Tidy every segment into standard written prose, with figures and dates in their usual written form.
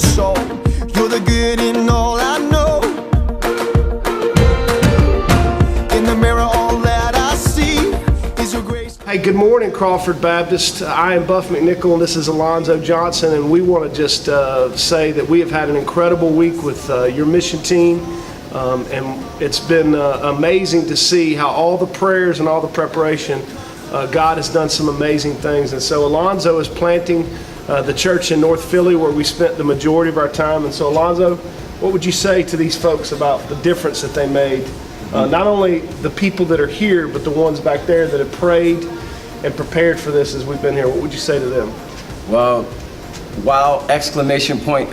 soul. You're the good in all I know. In the mirror, all that I see is your grace. Hey, good morning, Crawford Baptist. I am Buff McNichol, and this is Alonzo Johnson, and we want to just say that we have had an incredible week with your mission team, and it's been amazing to see how all the prayers and all the preparation, God has done some amazing things. And so Alonzo is planting the church in North Philly, where we spent the majority of our time. And so, Alonzo, what would you say to these folks about the difference that they made? Not only the people that are here, but the ones back there that have prayed and prepared for this as we've been here. What would you say to them? Well, wow, exclamation point.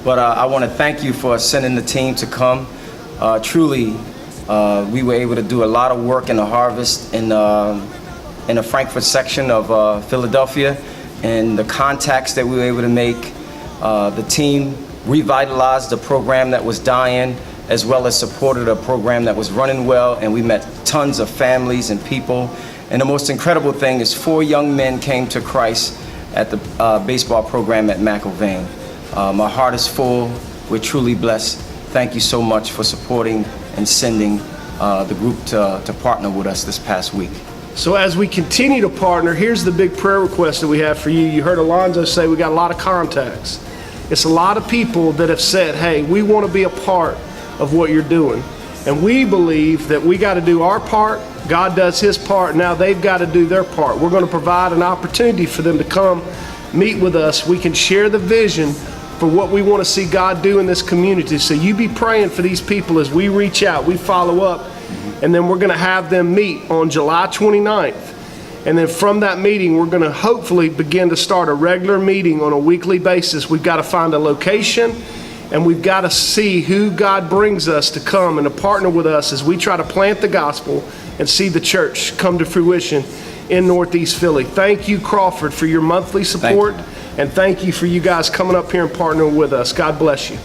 But I want to thank you for sending the team to come. Truly, we were able to do a lot of work in the harvest in the Frankfurt section of Philadelphia, and the contacts that we were able to make. The team revitalized the program that was dying, as well as supported a program that was running well, and we met tons of families and people. And the most incredible thing is 4 young men came to Christ at the baseball program at McIlvain. My heart is full. We're truly blessed. Thank you so much for supporting and sending the group to partner with us this past week. So as we continue to partner, here's the big prayer request that we have for you. You heard Alonzo say we got a lot of contacts. It's a lot of people that have said, hey, we want to be a part of what you're doing. And we believe that we got to do our part, God does his part, now they've got to do their part. We're going to provide an opportunity for them to come meet with us. We can share the vision for what we want to see God do in this community. So you be praying for these people as we reach out, we follow up, and then we're going to have them meet on July 29th. And then from that meeting, we're going to hopefully begin to start a regular meeting on a weekly basis. We've got to find a location, and we've got to see who God brings us to come and to partner with us as we try to plant the gospel and see the church come to fruition in Northeast Philly. Thank you, Crawford, for your monthly support, and thank you for you guys coming up here and partnering with us. God bless you.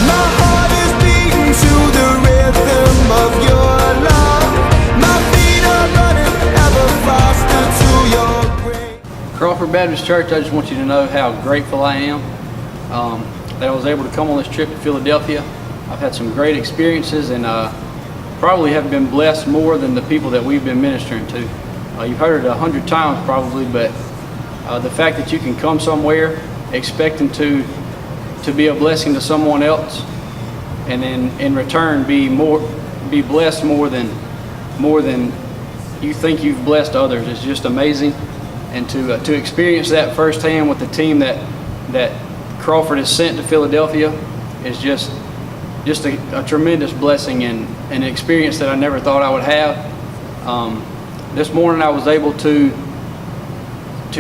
My heart is beating to the rhythm of your love. My feet are running ever faster to your grave. Crawford Baptist Church, I just want you to know how grateful I am that I was able to come on this trip to Philadelphia. I've had some great experiences, and probably have been blessed more than the people that we've been ministering to. You've heard it 100 times probably, but the fact that you can come somewhere expecting to be a blessing to someone else, and then in return be blessed more than you think you've blessed others is just amazing. And to experience that firsthand with the team that Crawford has sent to Philadelphia is just a tremendous blessing and an experience that I never thought I would have. This morning I was able to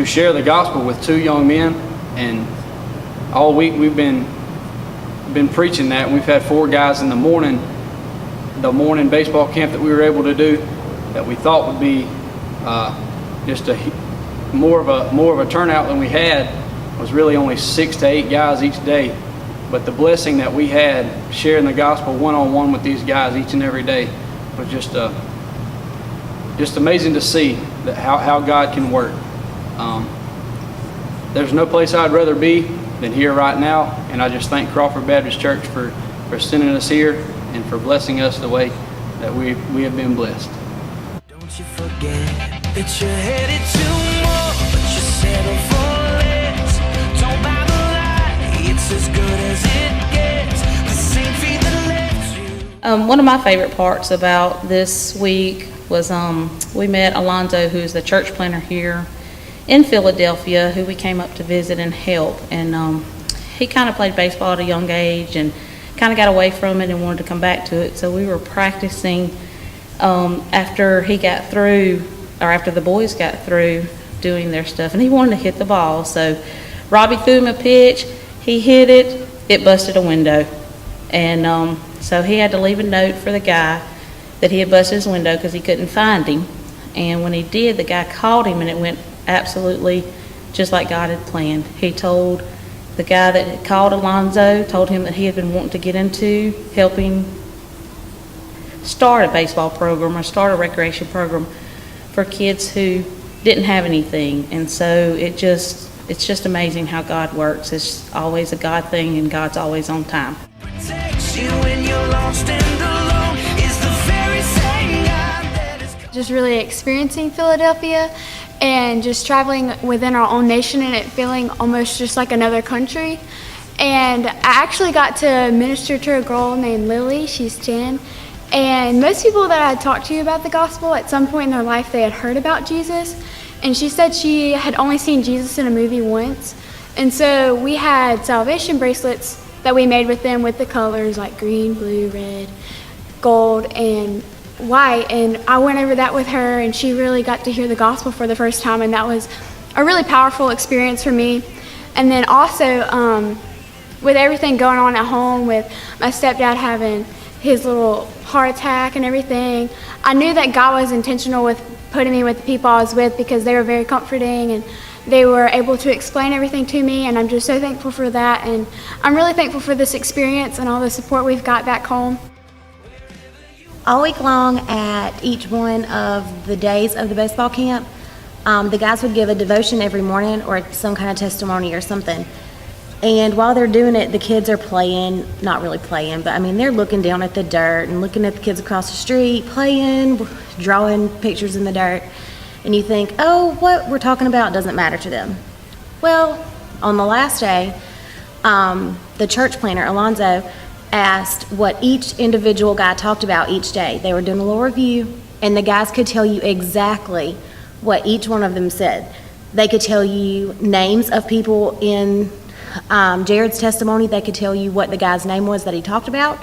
share the gospel with 2 young men, and all week we've been preaching that. And we've had 4 guys in the morning baseball camp that we were able to do that we thought would be just more of a turnout than we had. Was really only 6 to 8 guys each day. But the blessing that we had sharing the gospel one-on-one with these guys each and every day was just amazing to see that how God can work. There's no place I'd rather be than here right now, and I just thank Crawford Baptist Church for sending us here and for blessing us the way that we have been blessed. Don't you forget that you're headed to more, but you settle for less. Don't buy the lie, it's as good as it gets. The same feet that left you. One of my favorite parts about this week was we met Alonzo, who's the church planner here in Philadelphia, who we came up to visit and help. And he kind of played baseball at a young age and kind of got away from it and wanted to come back to it. So we were practicing after he got through, or after the boys got through doing their stuff, and he wanted to hit the ball. So Robbie threw him a pitch, he hit it, it busted a window. And so he had to leave a note for the guy that he had busted his window because he couldn't find him. And when he did, the guy called him, and it went absolutely just like God had planned. He told the guy that had called Alonzo, told him that he had been wanting to get into helping start a baseball program or start a recreation program for kids who didn't have anything. And so it's just amazing how God works. It's always a God thing, and God's always on time. Protects you when you're lost and alone is the very same God that is. Just really experiencing Philadelphia and just traveling within our own nation and it feeling almost just like another country. And I actually got to minister to a girl named Lily. She's 10. And most people that I talked to about the gospel, at some point in their life, they had heard about Jesus. And she said she had only seen Jesus in a movie once. And so we had salvation bracelets that we made with them with the colors like green, blue, red, gold, and white. And I went over that with her, and she really got to hear the gospel for the first time. And that was a really powerful experience for me. And then also, with everything going on at home, with my stepdad having his little heart attack and everything, I knew that God was intentional with putting me with the people I was with because they were very comforting and they were able to explain everything to me, and I'm just so thankful for that. And I'm really thankful for this experience and all the support we've got back home. All week long at each one of the days of the baseball camp, the guys would give a devotion every morning or some kind of testimony or something. And while they're doing it, the kids are playing, not really playing, but I mean, they're looking down at the dirt and looking at the kids across the street, playing, drawing pictures in the dirt. And you think, oh, what we're talking about doesn't matter to them. Well, on the last day, the church planner, Alonzo, asked what each individual guy talked about each day. They were doing a little review, and the guys could tell you exactly what each one of them said. They could tell you names of people in Jared's testimony. They could tell you what the guy's name was that he talked about.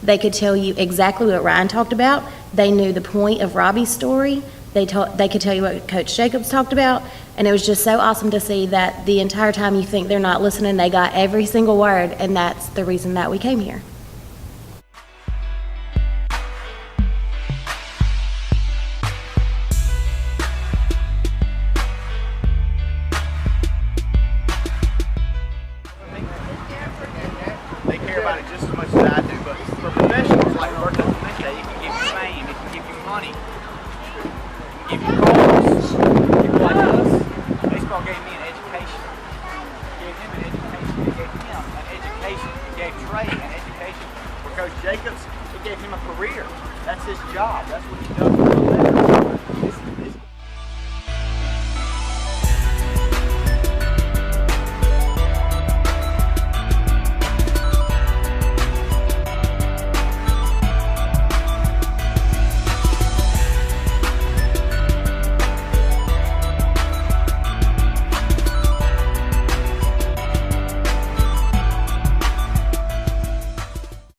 They could tell you exactly what Ryan talked about. They knew the point of Robbie's story. They could tell you what Coach Jacobs talked about. And it was just so awesome to see that the entire time you think they're not listening, they got every single word, and that's the reason that we came here.